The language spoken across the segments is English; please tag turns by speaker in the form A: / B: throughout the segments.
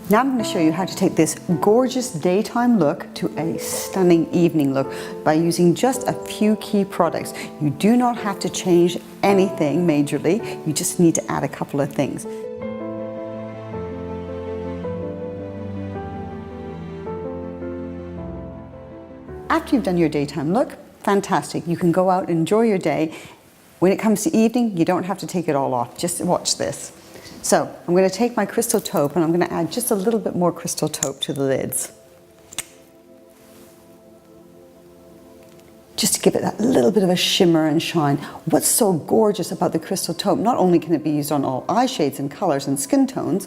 A: Now I'm going to show you how to take this gorgeous daytime look to a stunning evening look by using just a few key products. You do not have to change anything majorly, you just need to add a couple of things. After you've done your daytime look, fantastic. You can go out and enjoy your day. When it comes to evening, you don't have to take it all off. Just watch this. So I'm going to take my crystal taupe and I'm going to add just a little bit more crystal taupe to the lids. Just to give it that little bit of a shimmer and shine. What's so gorgeous about the crystal taupe, not only can it be used on all eye shades and colors and skin tones,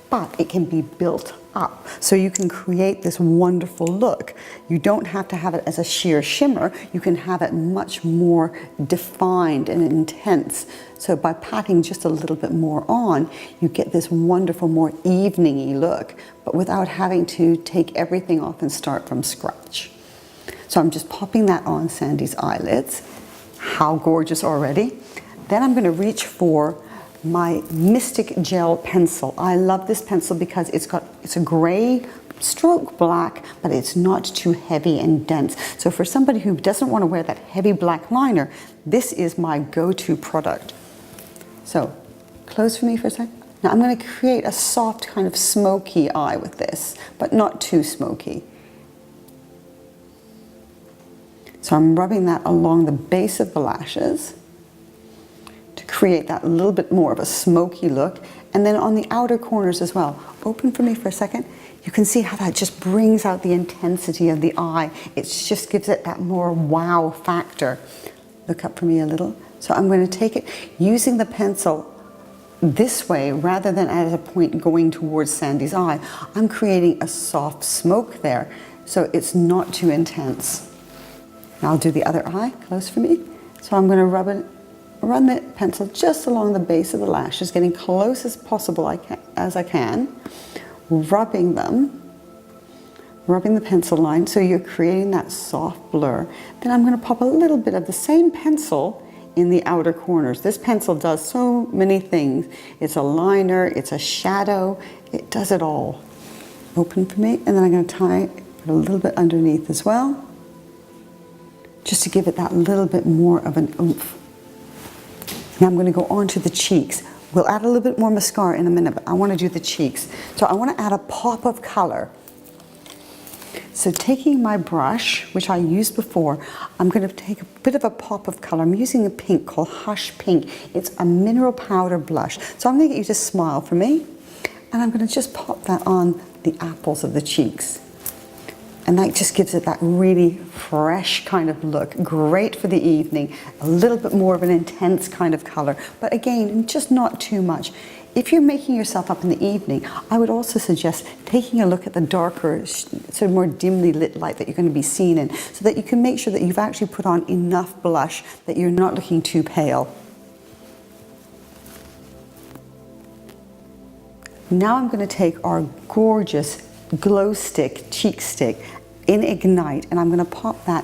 A: but it can be built up. So you can create this wonderful look. You don't have to have it as a sheer shimmer, you can have it much more defined and intense. So by packing just a little bit more on, you get this wonderful, more evening-y look, but without having to take everything off and start from scratch. So I'm just popping that on Sandy's eyelids. How gorgeous already. Then I'm going to reach for my Mystic Gel pencil. I love this pencil because it's a gray stroke black, but it's not too heavy and dense. So for somebody who doesn't want to wear that heavy black liner, this is my go-to product. So close for me for a sec. Now I'm going to create a soft kind of smoky eye with this, but not too smoky. So I'm rubbing that along the base of the lashes to create that little bit more of a smoky look, and then on the outer corners as well. Open for me for a second. You can see how that just brings out the intensity of the eye. It just gives it that more wow factor. Look up for me a little. So I'm going to take it using the pencil this way rather than at a point going towards Sandy's eye. I'm creating a soft smoke there, so it's not too intense. Now I'll do the other eye, close for me. So I'm going to run the pencil just along the base of the lashes, getting close as possible as I can, rubbing the pencil line so you're creating that soft blur. Then I'm going to pop a little bit of the same pencil in the outer corners. This pencil does so many things. It's a liner, it's a shadow, it does it all. Open for me, and then I'm going to put a little bit underneath as well, just to give it that little bit more of an oomph. Now I'm going to go on to the cheeks. We'll add a little bit more mascara in a minute, but I want to do the cheeks. So I want to add a pop of color. So taking my brush, which I used before, I'm going to take a bit of a pop of color. I'm using a pink called Hush Pink. It's a mineral powder blush. So I'm going to get you to smile for me. And I'm going to just pop that on the apples of the cheeks. And that just gives it that really fresh kind of look. Great for the evening. A little bit more of an intense kind of color. But again, just not too much. If you're making yourself up in the evening, I would also suggest taking a look at the darker, sort of more dimly lit light that you're going to be seen in, so that you can make sure that you've actually put on enough blush that you're not looking too pale. Now I'm going to take our gorgeous glow stick, cheek stick, in Ignite, and I'm going to pop that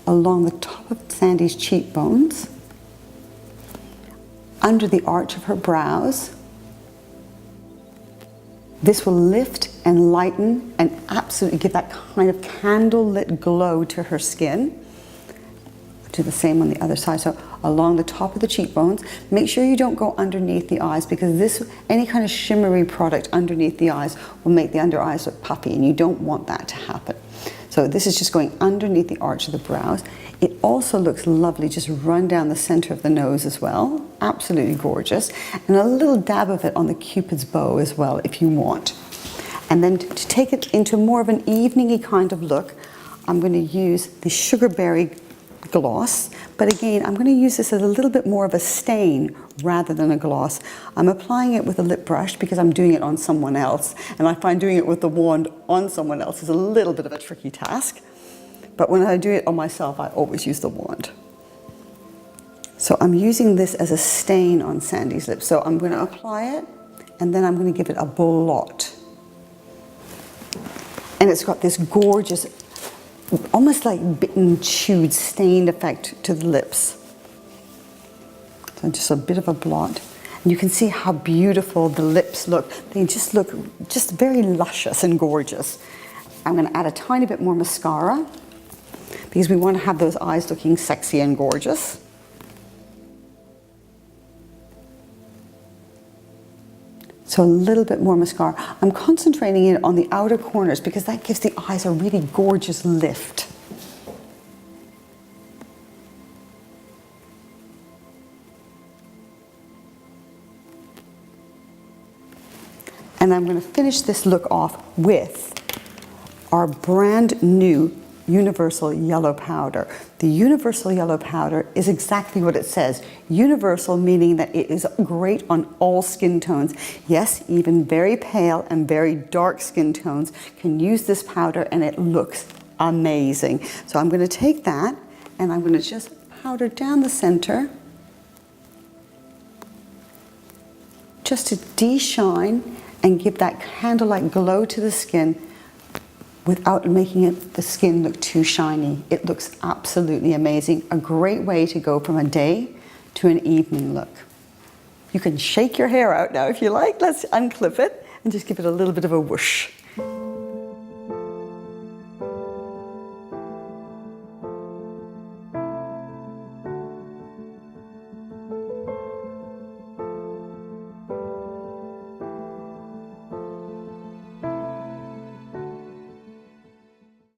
A: along the top of Sandy's cheekbones, under the arch of her brows. This will lift and lighten and absolutely give that kind of candle-lit glow to her skin. Do the same on the other side. So along the top of the cheekbones, make sure you don't go underneath the eyes, because any kind of shimmery product underneath the eyes will make the under eyes look puffy, and you don't want that to happen. So this is just going underneath the arch of the brows. It also looks lovely, just run down the center of the nose as well. Absolutely gorgeous. And a little dab of it on the Cupid's bow as well, if you want. And then to take it into more of an evening-y kind of look, I'm going to use the Sugarberry gloss, but again, I'm going to use this as a little bit more of a stain rather than a gloss. I'm applying it with a lip brush because I'm doing it on someone else, and I find doing it with the wand on someone else is a little bit of a tricky task, but when I do it on myself, I always use the wand. So I'm using this as a stain on Sandy's lips. So I'm going to apply it, and then I'm going to give it a blot. And it's got this gorgeous, almost like bitten, chewed, stained effect to the lips. So just a bit of a blot. And you can see how beautiful the lips look. They just look just very luscious and gorgeous. I'm going to add a tiny bit more mascara because we want to have those eyes looking sexy and gorgeous. So a little bit more mascara. I'm concentrating it on the outer corners because that gives the eyes a really gorgeous lift. And I'm going to finish this look off with our brand new Universal Yellow Powder. The Universal Yellow Powder is exactly what it says. Universal meaning that it is great on all skin tones. Yes, even very pale and very dark skin tones can use this powder and it looks amazing. So I'm going to take that and I'm going to just powder down the center just to de-shine and give that candlelight glow to the skin without making the skin look too shiny. It looks absolutely amazing. A great way to go from a day to an evening look. You can shake your hair out now if you like. Let's unclip it and just give it a little bit of a whoosh.